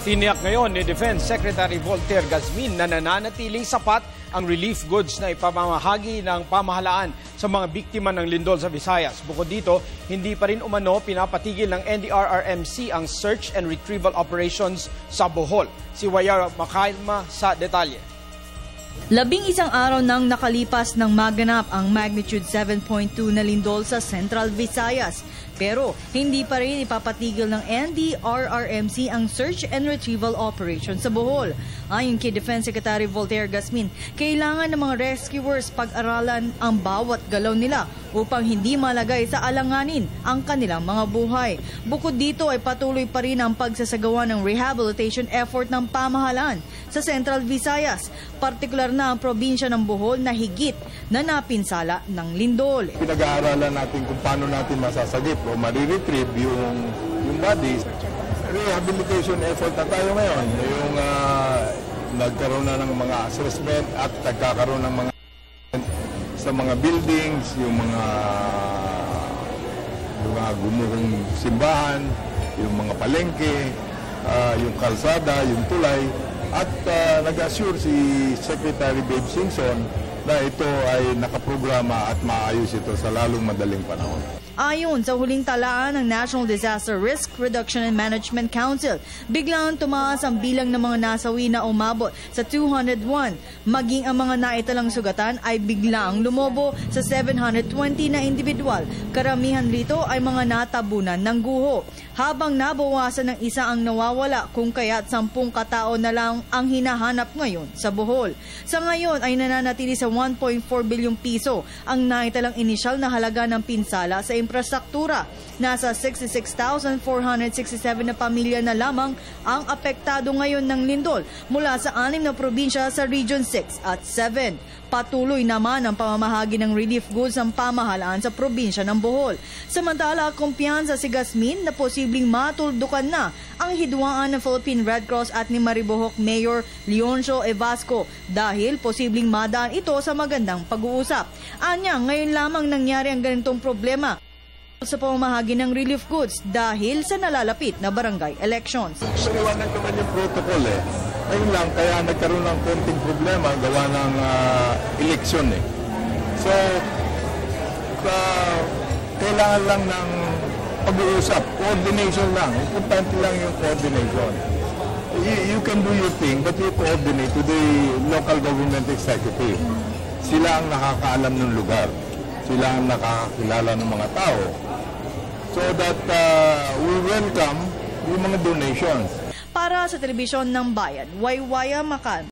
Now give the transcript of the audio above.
Tiniyak ngayon ni Defense Secretary Voltaire Gazmin na nananatiling sapat ang relief goods na ipamamahagi ng pamahalaan sa mga biktima ng lindol sa Visayas. Bukod dito, hindi pa rin umano pinapatigil ng NDRRMC ang search and retrieval operations sa Bohol. Si Wayar Makailma sa detalye. 11 araw nang nakalipas nang maganap ang magnitude 7.2 na lindol sa Central Visayas. Pero hindi pa rin ipapatigil ng NDRRMC ang search and retrieval operation sa Bohol. Ayon kay Defense Secretary Voltaire Gazmin, kailangan ng mga rescuers pag-aralan ang bawat galaw nila upang hindi malagay sa alanganin ang kanilang mga buhay. Bukod dito ay patuloy pa rin ang pagsasagawa ng rehabilitation effort ng pamahalaan sa Central Visayas, partikular na ang probinsya ng Bohol na higit na napinsala ng lindol. Pinag-aaralan natin kung paano natin masasagip o mariretrieve yung bodies. Rehabilitation effort na tayo ngayon. Yung nagkaroon na ng mga assessment at nagkakaroon ng mga sa mga buildings, yung mga gumuhong simbahan, yung mga palengke, yung kalsada, yung tulay. At nag-assure si Secretary Babe Singson na ito ay nakaprograma at maayos ito sa lalong madaling panahon. Ayon sa huling talaan ng National Disaster Risk Reduction and Management Council, biglang tumaas ang bilang ng mga nasawi na umabot sa 201. Maging ang mga naitalang sugatan ay biglang lumobo sa 720 na individual. Karamihan rito ay mga natabunan ng guho. Habang nabawasan ng isa ang nawawala, kung kaya't 10 katao na lang ang hinahanap ngayon sa Bohol. Sa ngayon ay nananatili sa 1.4 bilyong piso ang naitalang inisyal na halaga ng pinsala sa infrastruktura. Nasa 66,467 na pamilya na lamang ang apektado ngayon ng lindol mula sa 6 na probinsya sa Region 6 at 7. Patuloy naman ang pamamahagi ng relief goods ng pamahalaan sa probinsya ng Bohol. Samantala, kumpiyansa si Gazmin na posibleng matuldukan na ang hidwaan ng Philippine Red Cross at ni Maribojoc Mayor Leoncio Evasco dahil posibleng madaan ito sa magandang pag-uusap. Anya, ngayon lamang nangyari ang ganitong problema sa pamamahagi ng relief goods dahil sa nalalapit na barangay elections. Paliwanag naman yung protocol Ayun lang, kaya nagkaroon ng konting problema gawa ng eleksyon So, kailangan lang ng pag-uusap, coordination lang. Importante lang yung coordination. You can do your thing, but you coordinate to the local government executive. Sila ang nakakaalam ng lugar. Sila ang nakakakilala ng mga tao. So that we welcome yung mga donations. Para sa Telebisyon ng Bayan, Waywaya Makan.